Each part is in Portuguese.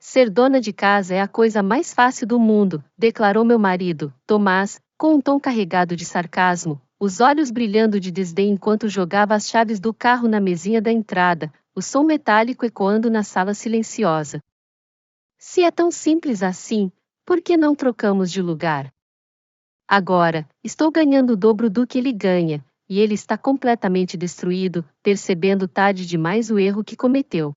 Ser dona de casa é a coisa mais fácil do mundo, declarou meu marido, Tomás, com um tom carregado de sarcasmo, os olhos brilhando de desdém enquanto jogava as chaves do carro na mesinha da entrada, o som metálico ecoando na sala silenciosa. Se é tão simples assim, por que não trocamos de lugar? Agora, estou ganhando o dobro do que ele ganha, e ele está completamente destruído, percebendo tarde demais o erro que cometeu.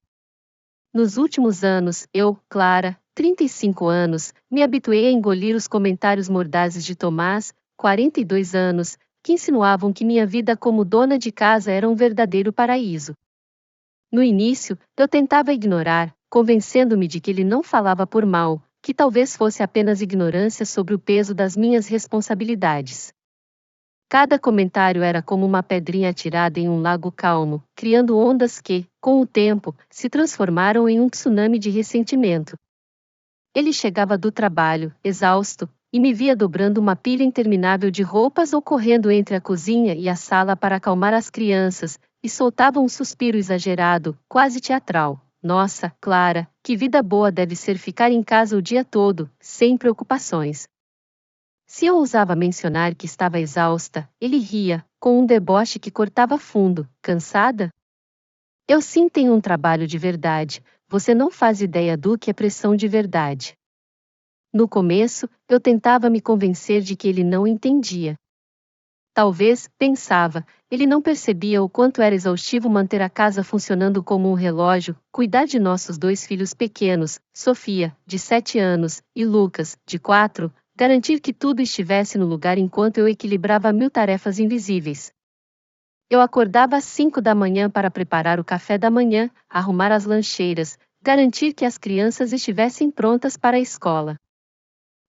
Nos últimos anos, eu, Clara, 35 anos, me habituei a engolir os comentários mordazes de Tomás, 42 anos, que insinuavam que minha vida como dona de casa era um verdadeiro paraíso. No início, eu tentava ignorar, convencendo-me de que ele não falava por mal, que talvez fosse apenas ignorância sobre o peso das minhas responsabilidades. Cada comentário era como uma pedrinha atirada em um lago calmo, criando ondas que, com o tempo, se transformaram em um tsunami de ressentimento. Ele chegava do trabalho, exausto, e me via dobrando uma pilha interminável de roupas ou correndo entre a cozinha e a sala para acalmar as crianças, e soltava um suspiro exagerado, quase teatral. Nossa, Clara, que vida boa deve ser ficar em casa o dia todo, sem preocupações. Se eu ousava mencionar que estava exausta, ele ria, com um deboche que cortava fundo. Cansada? Eu sim tenho um trabalho de verdade, você não faz ideia do que é pressão de verdade. No começo, eu tentava me convencer de que ele não entendia. Talvez, pensava, ele não percebia o quanto era exaustivo manter a casa funcionando como um relógio, cuidar de nossos 2 filhos pequenos, Sofia, de 7 anos, e Lucas, de 4, garantir que tudo estivesse no lugar enquanto eu equilibrava 1000 tarefas invisíveis. Eu acordava às 5 da manhã para preparar o café da manhã, arrumar as lancheiras, garantir que as crianças estivessem prontas para a escola.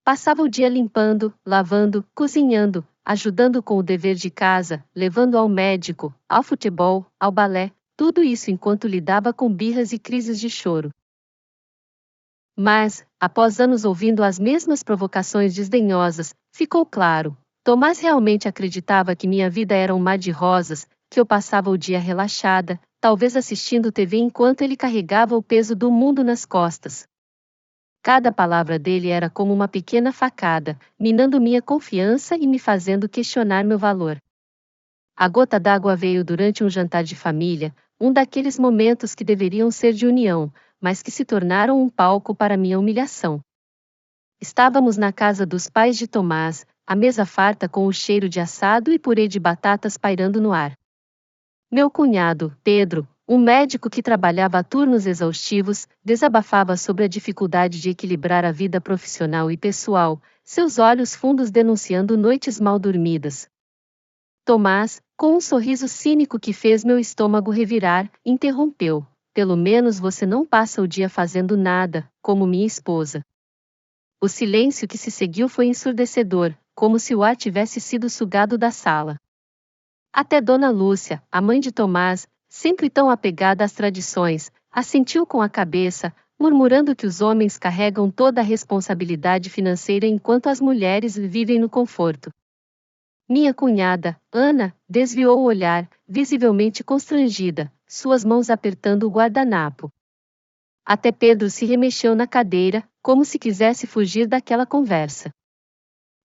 Passava o dia limpando, lavando, cozinhando, ajudando com o dever de casa, levando ao médico, ao futebol, ao balé, tudo isso enquanto lidava com birras e crises de choro. Mas, após anos ouvindo as mesmas provocações desdenhosas, ficou claro. Tomás realmente acreditava que minha vida era um mar de rosas, que eu passava o dia relaxada, talvez assistindo TV enquanto ele carregava o peso do mundo nas costas. Cada palavra dele era como uma pequena facada, minando minha confiança e me fazendo questionar meu valor. A gota d'água veio durante um jantar de família, um daqueles momentos que deveriam ser de união, mas que se tornaram um palco para minha humilhação. Estávamos na casa dos pais de Tomás, a mesa farta com o cheiro de assado e purê de batatas pairando no ar. Meu cunhado, Pedro, um médico que trabalhava a turnos exaustivos, desabafava sobre a dificuldade de equilibrar a vida profissional e pessoal, seus olhos fundos denunciando noites mal dormidas. Tomás, com um sorriso cínico que fez meu estômago revirar, interrompeu. Pelo menos você não passa o dia fazendo nada, como minha esposa. O silêncio que se seguiu foi ensurdecedor, como se o ar tivesse sido sugado da sala. Até Dona Lúcia, a mãe de Tomás, sempre tão apegada às tradições, assentiu com a cabeça, murmurando que os homens carregam toda a responsabilidade financeira enquanto as mulheres vivem no conforto. Minha cunhada, Ana, desviou o olhar, visivelmente constrangida, suas mãos apertando o guardanapo. Até Pedro se remexeu na cadeira, como se quisesse fugir daquela conversa.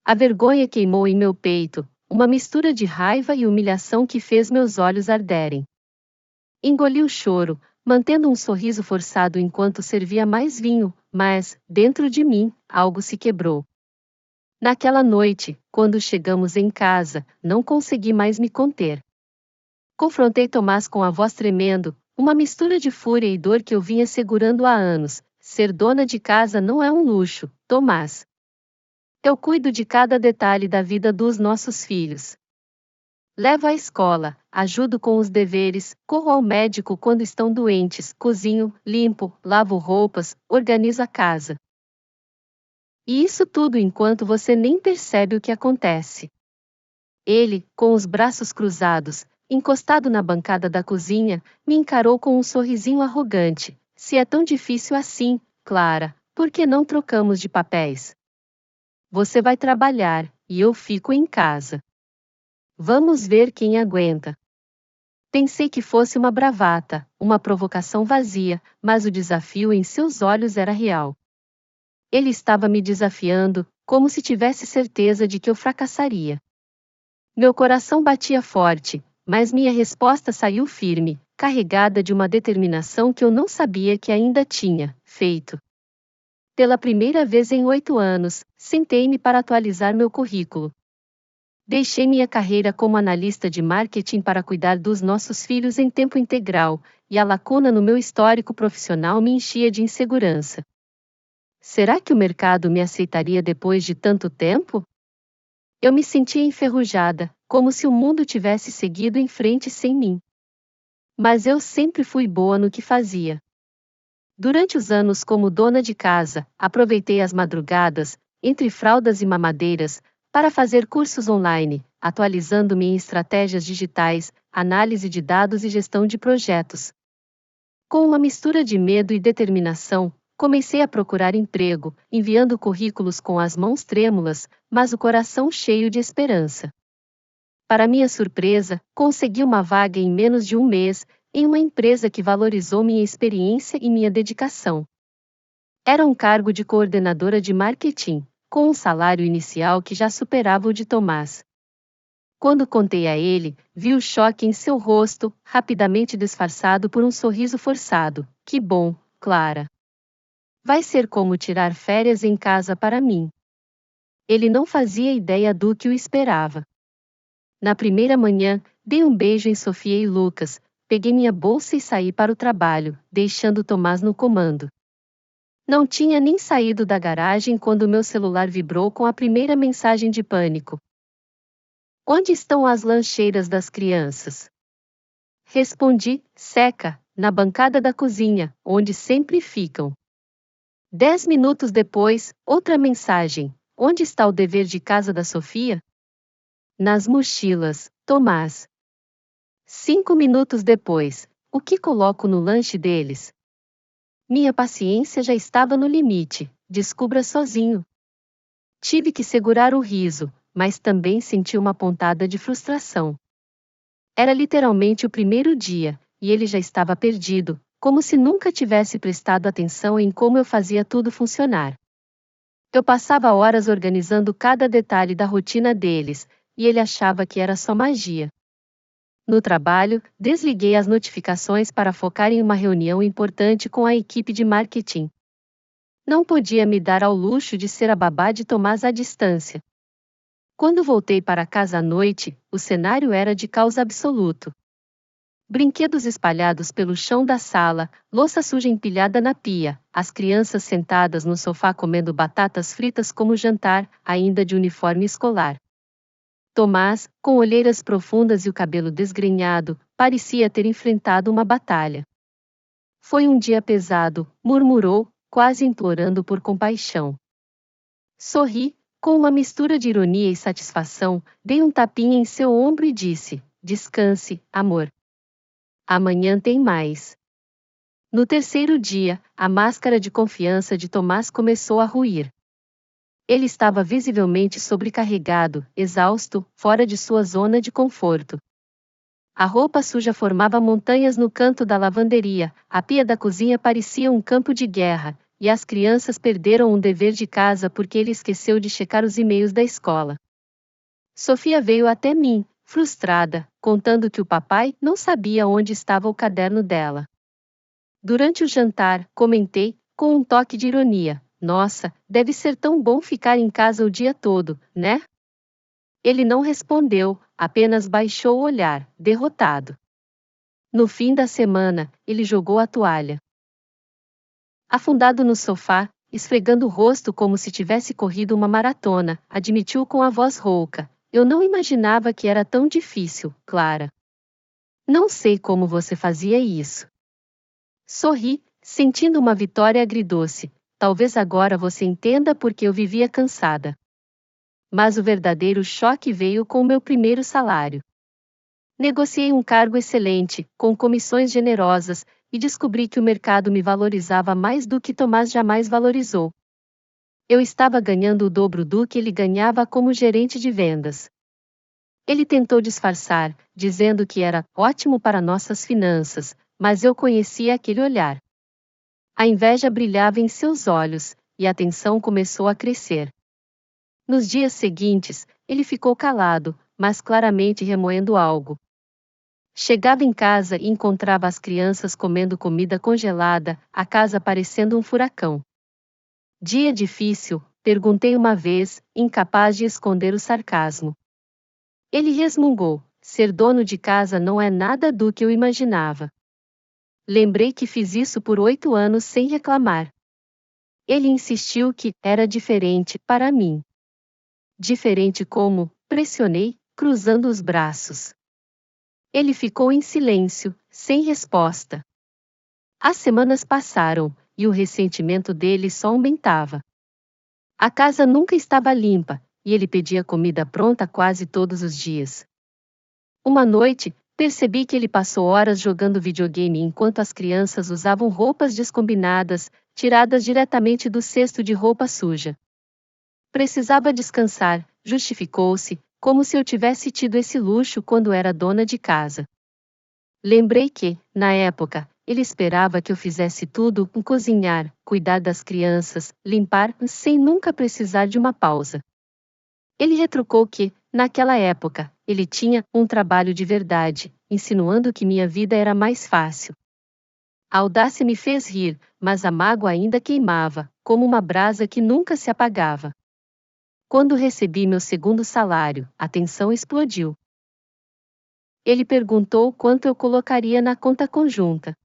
A vergonha queimou em meu peito, uma mistura de raiva e humilhação que fez meus olhos arderem. Engoli o choro, mantendo um sorriso forçado enquanto servia mais vinho, mas, dentro de mim, algo se quebrou. Naquela noite, quando chegamos em casa, não consegui mais me conter. Confrontei Tomás com a voz tremendo, uma mistura de fúria e dor que eu vinha segurando há anos. Ser dona de casa não é um luxo, Tomás. Eu cuido de cada detalhe da vida dos nossos filhos. Levo à escola, ajudo com os deveres, corro ao médico quando estão doentes, cozinho, limpo, lavo roupas, organizo a casa. E isso tudo enquanto você nem percebe o que acontece. Ele, com os braços cruzados, encostado na bancada da cozinha, me encarou com um sorrisinho arrogante. Se é tão difícil assim, Clara, por que não trocamos de papéis? Você vai trabalhar, e eu fico em casa. Vamos ver quem aguenta. Pensei que fosse uma bravata, uma provocação vazia, mas o desafio em seus olhos era real. Ele estava me desafiando, como se tivesse certeza de que eu fracassaria. Meu coração batia forte, mas minha resposta saiu firme, carregada de uma determinação que eu não sabia que ainda tinha feito. Pela primeira vez em 8 anos, sentei-me para atualizar meu currículo. Deixei minha carreira como analista de marketing para cuidar dos nossos filhos em tempo integral, e a lacuna no meu histórico profissional me enchia de insegurança. Será que o mercado me aceitaria depois de tanto tempo? Eu me sentia enferrujada, como se o mundo tivesse seguido em frente sem mim. Mas eu sempre fui boa no que fazia. Durante os anos como dona de casa, aproveitei as madrugadas, entre fraldas e mamadeiras, para fazer cursos online, atualizando-me em estratégias digitais, análise de dados e gestão de projetos. Com uma mistura de medo e determinação, comecei a procurar emprego, enviando currículos com as mãos trêmulas, mas o coração cheio de esperança. Para minha surpresa, consegui uma vaga em menos de um mês, em uma empresa que valorizou minha experiência e minha dedicação. Era um cargo de coordenadora de marketing, com um salário inicial que já superava o de Tomás. Quando contei a ele, vi o choque em seu rosto, rapidamente disfarçado por um sorriso forçado. Que bom, Clara. Vai ser como tirar férias em casa para mim. Ele não fazia ideia do que o esperava. Na primeira manhã, dei um beijo em Sofia e Lucas, peguei minha bolsa e saí para o trabalho, deixando Tomás no comando. Não tinha nem saído da garagem quando meu celular vibrou com a primeira mensagem de pânico. Onde estão as lancheiras das crianças? Respondi, seca, na bancada da cozinha, onde sempre ficam. 10 minutos depois, outra mensagem. Onde está o dever de casa da Sofia? Nas mochilas, Tomás. 5 minutos depois, o que coloco no lanche deles? Minha paciência já estava no limite, descubra sozinho. Tive que segurar o riso, mas também senti uma pontada de frustração. Era literalmente o primeiro dia, e ele já estava perdido, como se nunca tivesse prestado atenção em como eu fazia tudo funcionar. Eu passava horas organizando cada detalhe da rotina deles, e ele achava que era só magia. No trabalho, desliguei as notificações para focar em uma reunião importante com a equipe de marketing. Não podia me dar ao luxo de ser a babá de Tomás à distância. Quando voltei para casa à noite, o cenário era de caos absoluto. Brinquedos espalhados pelo chão da sala, louça suja empilhada na pia, as crianças sentadas no sofá comendo batatas fritas como jantar, ainda de uniforme escolar. Tomás, com olheiras profundas e o cabelo desgrenhado, parecia ter enfrentado uma batalha. Foi um dia pesado, murmurou, quase implorando por compaixão. Sorri, com uma mistura de ironia e satisfação, dei um tapinha em seu ombro e disse: descanse, amor. Amanhã tem mais. No terceiro dia, a máscara de confiança de Tomás começou a ruir. Ele estava visivelmente sobrecarregado, exausto, fora de sua zona de conforto. A roupa suja formava montanhas no canto da lavanderia, a pia da cozinha parecia um campo de guerra, e as crianças perderam um dever de casa porque ele esqueceu de checar os e-mails da escola. Sofia veio até mim, frustrada, contando que o papai não sabia onde estava o caderno dela. Durante o jantar, comentei, com um toque de ironia: nossa, deve ser tão bom ficar em casa o dia todo, né? Ele não respondeu, apenas baixou o olhar, derrotado. No fim da semana, ele jogou a toalha. Afundado no sofá, esfregando o rosto como se tivesse corrido uma maratona, admitiu com a voz rouca: eu não imaginava que era tão difícil, Clara. Não sei como você fazia isso. Sorri, sentindo uma vitória agridoce. Talvez agora você entenda porque eu vivia cansada. Mas o verdadeiro choque veio com o meu primeiro salário. Negociei um cargo excelente, com comissões generosas, e descobri que o mercado me valorizava mais do que Tomás jamais valorizou. Eu estava ganhando o dobro do que ele ganhava como gerente de vendas. Ele tentou disfarçar, dizendo que era ótimo para nossas finanças, mas eu conhecia aquele olhar. A inveja brilhava em seus olhos, e a tensão começou a crescer. Nos dias seguintes, ele ficou calado, mas claramente remoendo algo. Chegava em casa e encontrava as crianças comendo comida congelada, a casa parecendo um furacão. Dia difícil? Perguntei uma vez, incapaz de esconder o sarcasmo. Ele resmungou: ser dono de casa não é nada do que eu imaginava. Lembrei que fiz isso por 8 anos sem reclamar. Ele insistiu que era diferente para mim. Diferente como? Pressionei, cruzando os braços. Ele ficou em silêncio, sem resposta. As semanas passaram, e o ressentimento dele só aumentava. A casa nunca estava limpa, e ele pedia comida pronta quase todos os dias. Uma noite, percebi que ele passou horas jogando videogame enquanto as crianças usavam roupas descombinadas, tiradas diretamente do cesto de roupa suja. Precisava descansar, justificou-se, como se eu tivesse tido esse luxo quando era dona de casa. Lembrei que, na época, ele esperava que eu fizesse tudo, cozinhar, cuidar das crianças, limpar, sem nunca precisar de uma pausa. Ele retrucou que, naquela época, ele tinha um trabalho de verdade, insinuando que minha vida era mais fácil. A audácia me fez rir, mas a mágoa ainda queimava, como uma brasa que nunca se apagava. Quando recebi meu segundo salário, a tensão explodiu. Ele perguntou quanto eu colocaria na conta conjunta.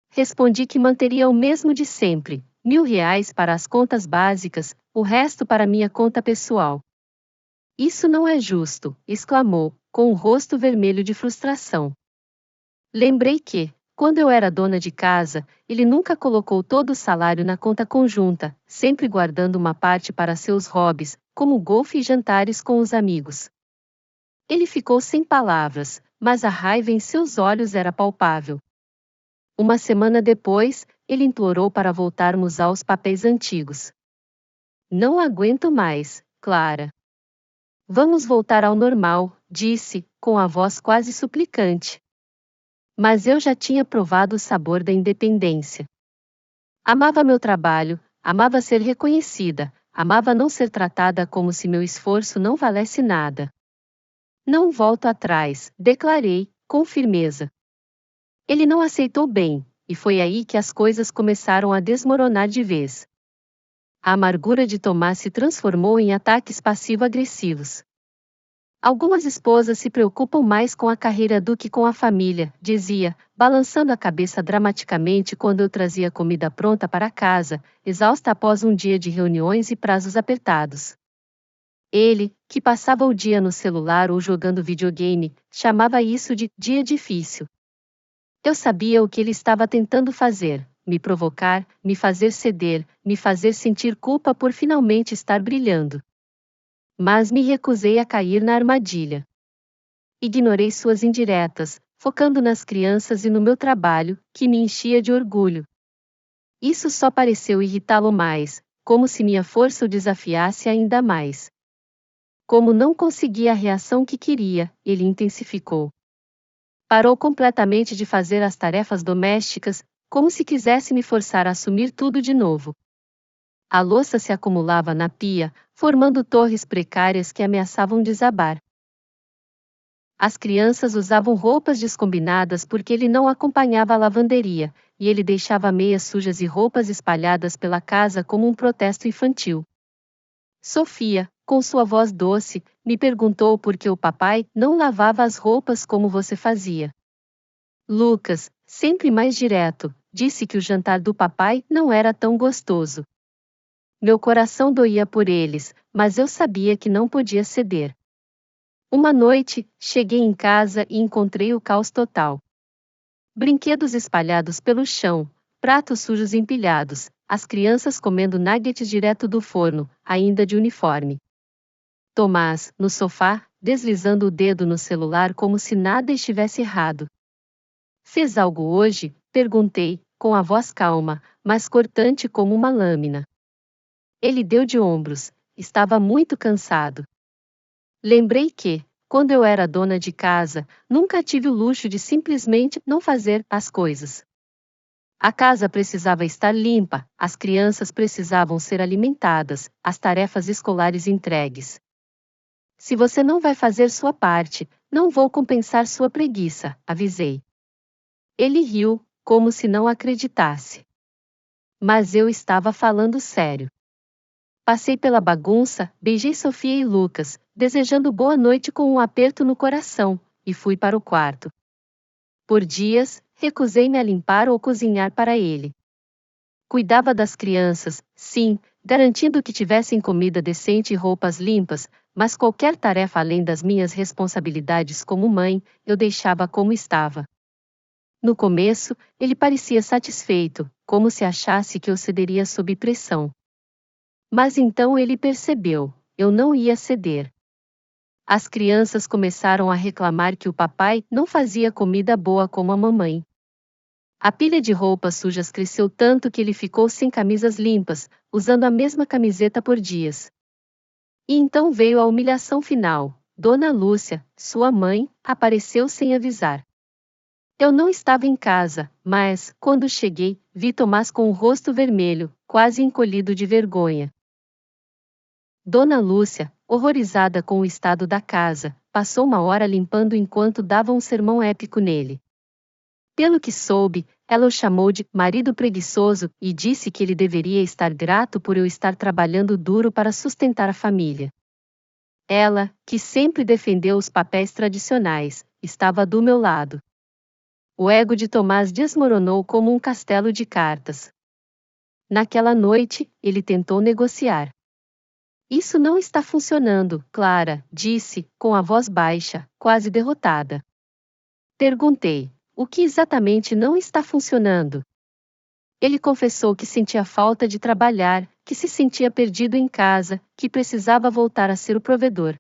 Respondi que manteria o mesmo de sempre, R$ 1.000 para as contas básicas, o resto para minha conta pessoal. Isso não é justo, exclamou, com o rosto vermelho de frustração. Lembrei que, quando eu era dona de casa, ele nunca colocou todo o salário na conta conjunta, sempre guardando uma parte para seus hobbies, como golfe e jantares com os amigos. Ele ficou sem palavras, mas a raiva em seus olhos era palpável. Uma semana depois, ele implorou para voltarmos aos papéis antigos. Não aguento mais, Clara. Vamos voltar ao normal, disse, com a voz quase suplicante. Mas eu já tinha provado o sabor da independência. Amava meu trabalho, amava ser reconhecida, amava não ser tratada como se meu esforço não valesse nada. Não volto atrás, declarei, com firmeza. Ele não aceitou bem, e foi aí que as coisas começaram a desmoronar de vez. A amargura de Tomás se transformou em ataques passivo-agressivos. Algumas esposas se preocupam mais com a carreira do que com a família, dizia, balançando a cabeça dramaticamente quando eu trazia comida pronta para casa, exausta após um dia de reuniões e prazos apertados. Ele, que passava o dia no celular ou jogando videogame, chamava isso de dia difícil. Eu sabia o que ele estava tentando fazer: me provocar, me fazer ceder, me fazer sentir culpa por finalmente estar brilhando. Mas me recusei a cair na armadilha. Ignorei suas indiretas, focando nas crianças e no meu trabalho, que me enchia de orgulho. Isso só pareceu irritá-lo mais, como se minha força o desafiasse ainda mais. Como não conseguia a reação que queria, ele intensificou. Parou completamente de fazer as tarefas domésticas, como se quisesse me forçar a assumir tudo de novo. A louça se acumulava na pia, formando torres precárias que ameaçavam desabar. As crianças usavam roupas descombinadas porque ele não acompanhava a lavanderia, e ele deixava meias sujas e roupas espalhadas pela casa como um protesto infantil. Sofia, com sua voz doce, me perguntou por que o papai não lavava as roupas como você fazia. Lucas, sempre mais direto, disse que o jantar do papai não era tão gostoso. Meu coração doía por eles, mas eu sabia que não podia ceder. Uma noite, cheguei em casa e encontrei o caos total. Brinquedos espalhados pelo chão, pratos sujos empilhados, as crianças comendo nuggets direto do forno, ainda de uniforme. Tomás, no sofá, deslizando o dedo no celular como se nada estivesse errado. Fez algo hoje? Perguntei, com a voz calma, mas cortante como uma lâmina. Ele deu de ombros, estava muito cansado. Lembrei que, quando eu era dona de casa, nunca tive o luxo de simplesmente não fazer as coisas. A casa precisava estar limpa, as crianças precisavam ser alimentadas, as tarefas escolares entregues. Se você não vai fazer sua parte, não vou compensar sua preguiça, avisei. Ele riu, como se não acreditasse. Mas eu estava falando sério. Passei pela bagunça, beijei Sofia e Lucas, desejando boa noite com um aperto no coração, e fui para o quarto. Por dias, recusei-me a limpar ou cozinhar para ele. Cuidava das crianças, sim, garantindo que tivessem comida decente e roupas limpas, mas qualquer tarefa além das minhas responsabilidades como mãe, eu deixava como estava. No começo, ele parecia satisfeito, como se achasse que eu cederia sob pressão. Mas então ele percebeu, eu não ia ceder. As crianças começaram a reclamar que o papai não fazia comida boa como a mamãe. A pilha de roupas sujas cresceu tanto que ele ficou sem camisas limpas, usando a mesma camiseta por dias. E então veio a humilhação final. Dona Lúcia, sua mãe, apareceu sem avisar. Eu não estava em casa, mas, quando cheguei, vi Tomás com o rosto vermelho, quase encolhido de vergonha. Dona Lúcia, horrorizada com o estado da casa, passou uma hora limpando enquanto dava um sermão épico nele. Pelo que soube, ela o chamou de marido preguiçoso e disse que ele deveria estar grato por eu estar trabalhando duro para sustentar a família. Ela, que sempre defendeu os papéis tradicionais, estava do meu lado. O ego de Tomás desmoronou como um castelo de cartas. Naquela noite, ele tentou negociar. Isso não está funcionando, Clara, disse, com a voz baixa, quase derrotada. Perguntei, o que exatamente não está funcionando? Ele confessou que sentia falta de trabalhar, que se sentia perdido em casa, que precisava voltar a ser o provedor.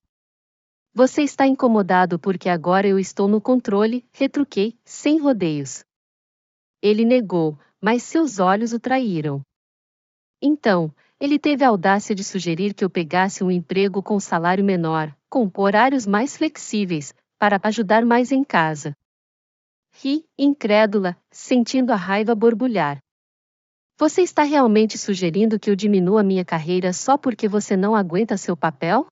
Você está incomodado porque agora eu estou no controle, retruquei, sem rodeios. Ele negou, mas seus olhos o traíram. Então, ele teve a audácia de sugerir que eu pegasse um emprego com salário menor, com horários mais flexíveis, para ajudar mais em casa. Ri, incrédula, sentindo a raiva borbulhar. Você está realmente sugerindo que eu diminua minha carreira só porque você não aguenta seu papel?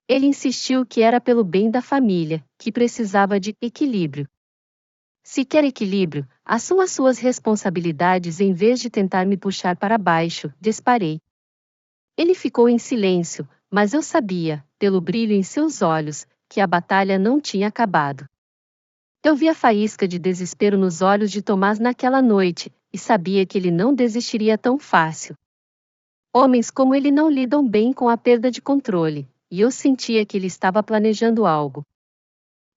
Ele insistiu que era pelo bem da família, que precisava de equilíbrio. Se quer equilíbrio, assuma suas responsabilidades em vez de tentar me puxar para baixo, disparei. Ele ficou em silêncio, mas eu sabia, pelo brilho em seus olhos, que a batalha não tinha acabado. Eu vi a faísca de desespero nos olhos de Tomás naquela noite, e sabia que ele não desistiria tão fácil. Homens como ele não lidam bem com a perda de controle, e eu sentia que ele estava planejando algo.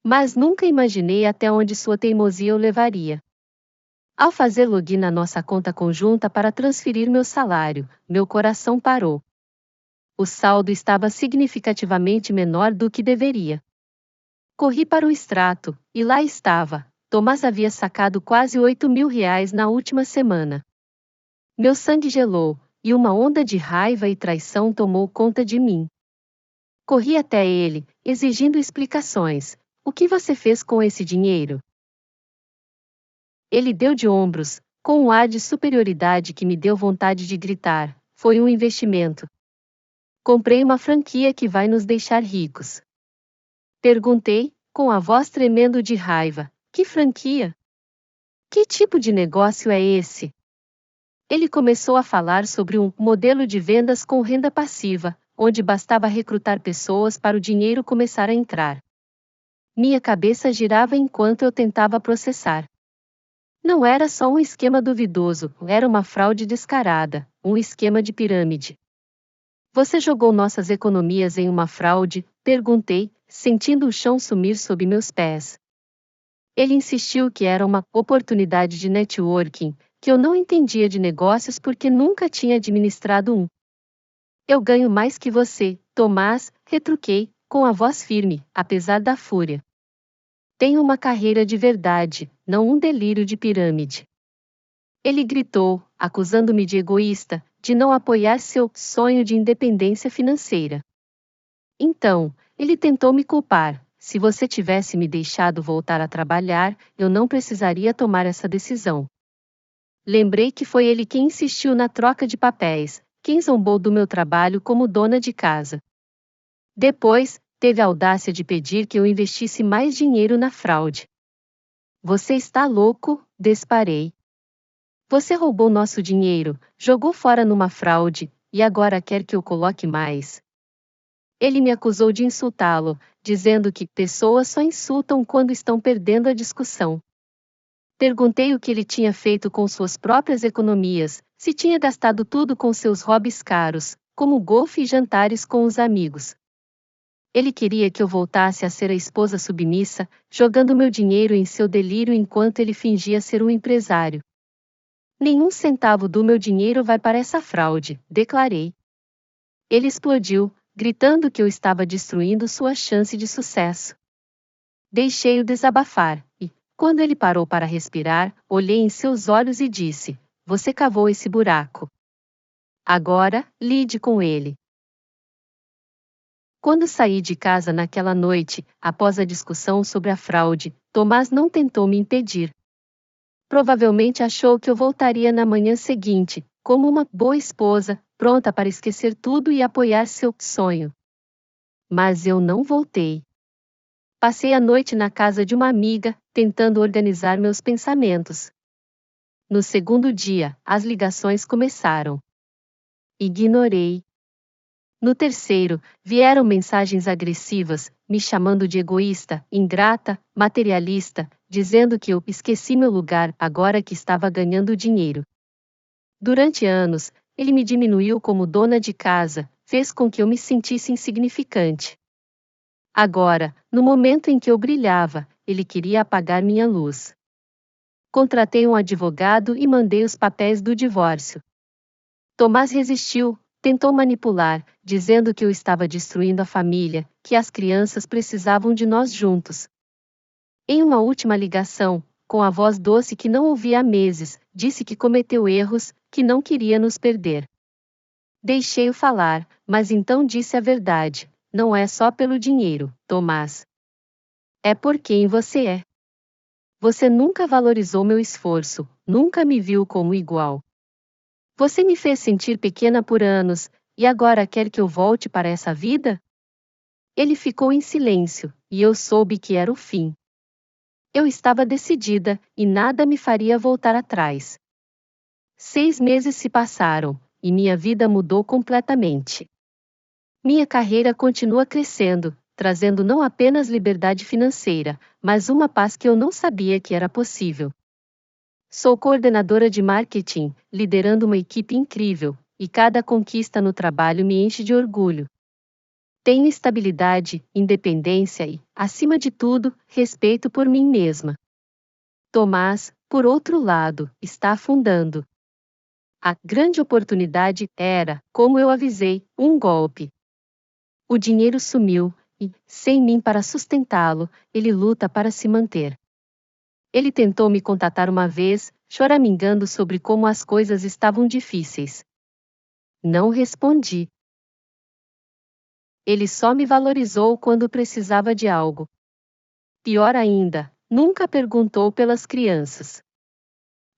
Mas nunca imaginei até onde sua teimosia o levaria. Ao fazer login na nossa conta conjunta para transferir meu salário, meu coração parou. O saldo estava significativamente menor do que deveria. Corri para o extrato, e lá estava. Tomás havia sacado quase R$ 8.000 na última semana. Meu sangue gelou, e uma onda de raiva e traição tomou conta de mim. Corri até ele, exigindo explicações. O que você fez com esse dinheiro? Ele deu de ombros, com um ar de superioridade que me deu vontade de gritar. Foi um investimento. Comprei uma franquia que vai nos deixar ricos. Perguntei, com a voz tremendo de raiva. Que franquia? Que tipo de negócio é esse? Ele começou a falar sobre um modelo de vendas com renda passiva, onde bastava recrutar pessoas para o dinheiro começar a entrar. Minha cabeça girava enquanto eu tentava processar. Não era só um esquema duvidoso, era uma fraude descarada, um esquema de pirâmide. Você jogou nossas economias em uma fraude? Perguntei, sentindo o chão sumir sob meus pés. Ele insistiu que era uma oportunidade de networking, que eu não entendia de negócios porque nunca tinha administrado um. Eu ganho mais que você, Tomás, retruquei, com a voz firme, apesar da fúria. Tenho uma carreira de verdade, não um delírio de pirâmide. Ele gritou, acusando-me de egoísta, de não apoiar seu sonho de independência financeira. Então, ele tentou me culpar, se você tivesse me deixado voltar a trabalhar, eu não precisaria tomar essa decisão. Lembrei que foi ele quem insistiu na troca de papéis, quem zombou do meu trabalho como dona de casa. Depois, teve a audácia de pedir que eu investisse mais dinheiro na fraude. Você está louco? Disparei. Você roubou nosso dinheiro, jogou fora numa fraude, e agora quer que eu coloque mais. Ele me acusou de insultá-lo, dizendo que pessoas só insultam quando estão perdendo a discussão. Perguntei o que ele tinha feito com suas próprias economias, se tinha gastado tudo com seus hobbies caros, como golfe e jantares com os amigos. Ele queria que eu voltasse a ser a esposa submissa, jogando meu dinheiro em seu delírio enquanto ele fingia ser um empresário. Nenhum centavo do meu dinheiro vai para essa fraude, declarei. Ele explodiu, gritando que eu estava destruindo sua chance de sucesso. Deixei-o desabafar, e, quando ele parou para respirar, olhei em seus olhos e disse: Você cavou esse buraco. Agora, lide com ele. Quando saí de casa naquela noite, após a discussão sobre a fraude, Tomás não tentou me impedir. Provavelmente achou que eu voltaria na manhã seguinte, como uma boa esposa, pronta para esquecer tudo e apoiar seu sonho. Mas eu não voltei. Passei a noite na casa de uma amiga, tentando organizar meus pensamentos. No segundo dia, as ligações começaram. Ignorei. No terceiro, vieram mensagens agressivas, me chamando de egoísta, ingrata, materialista, dizendo que eu esqueci meu lugar agora que estava ganhando dinheiro. Durante anos, ele me diminuiu como dona de casa, fez com que eu me sentisse insignificante. Agora, no momento em que eu brilhava, ele queria apagar minha luz. Contratei um advogado e mandei os papéis do divórcio. Tomás resistiu, tentou manipular, dizendo que eu estava destruindo a família, que as crianças precisavam de nós juntos. Em uma última ligação, com a voz doce que não ouvia há meses, disse que cometeu erros, que não queria nos perder. Deixei-o falar, mas então disse a verdade: não é só pelo dinheiro, Tomás. É por quem você é. Você nunca valorizou meu esforço, nunca me viu como igual. Você me fez sentir pequena por anos, e agora quer que eu volte para essa vida? Ele ficou em silêncio, e eu soube que era o fim. Eu estava decidida, e nada me faria voltar atrás. 6 meses se passaram, e minha vida mudou completamente. Minha carreira continua crescendo, trazendo não apenas liberdade financeira, mas uma paz que eu não sabia que era possível. Sou coordenadora de marketing, liderando uma equipe incrível, e cada conquista no trabalho me enche de orgulho. Tenho estabilidade, independência e, acima de tudo, respeito por mim mesma. Tomás, por outro lado, está afundando. A grande oportunidade era, como eu avisei, um golpe. O dinheiro sumiu, e, sem mim para sustentá-lo, ele luta para se manter. Ele tentou me contatar uma vez, choramingando sobre como as coisas estavam difíceis. Não respondi. Ele só me valorizou quando precisava de algo. Pior ainda, nunca perguntou pelas crianças.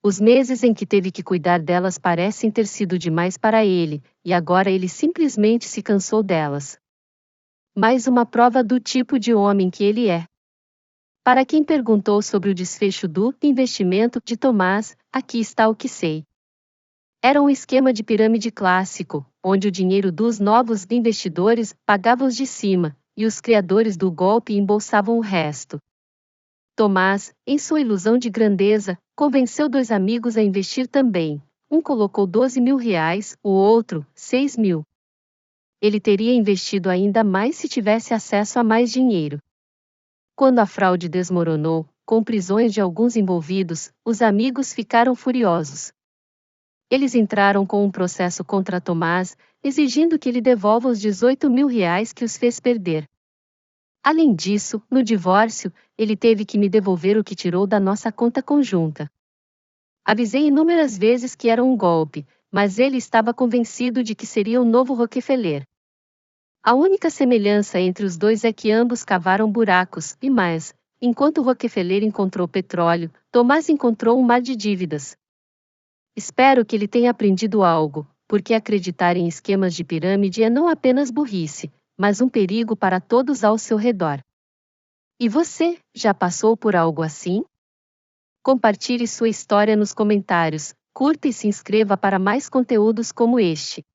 Os meses em que teve que cuidar delas parecem ter sido demais para ele, e agora ele simplesmente se cansou delas. Mais uma prova do tipo de homem que ele é. Para quem perguntou sobre o desfecho do investimento de Tomás, aqui está o que sei. Era um esquema de pirâmide clássico, onde o dinheiro dos novos investidores pagava os de cima, e os criadores do golpe embolsavam o resto. Tomás, em sua ilusão de grandeza, convenceu 2 amigos a investir também. Um colocou R$ 12.000, o outro, 6.000. Ele teria investido ainda mais se tivesse acesso a mais dinheiro. Quando a fraude desmoronou, com prisões de alguns envolvidos, os amigos ficaram furiosos. Eles entraram com um processo contra Tomás, exigindo que ele devolva os R$ 18.000 que os fez perder. Além disso, no divórcio, ele teve que me devolver o que tirou da nossa conta conjunta. Avisei inúmeras vezes que era um golpe, mas ele estava convencido de que seria o novo Rockefeller. A única semelhança entre os dois é que ambos cavaram buracos, e mais, enquanto Rockefeller encontrou petróleo, Tomás encontrou um mar de dívidas. Espero que ele tenha aprendido algo, porque acreditar em esquemas de pirâmide é não apenas burrice, mas um perigo para todos ao seu redor. E você, já passou por algo assim? Compartilhe sua história nos comentários, curta e se inscreva para mais conteúdos como este.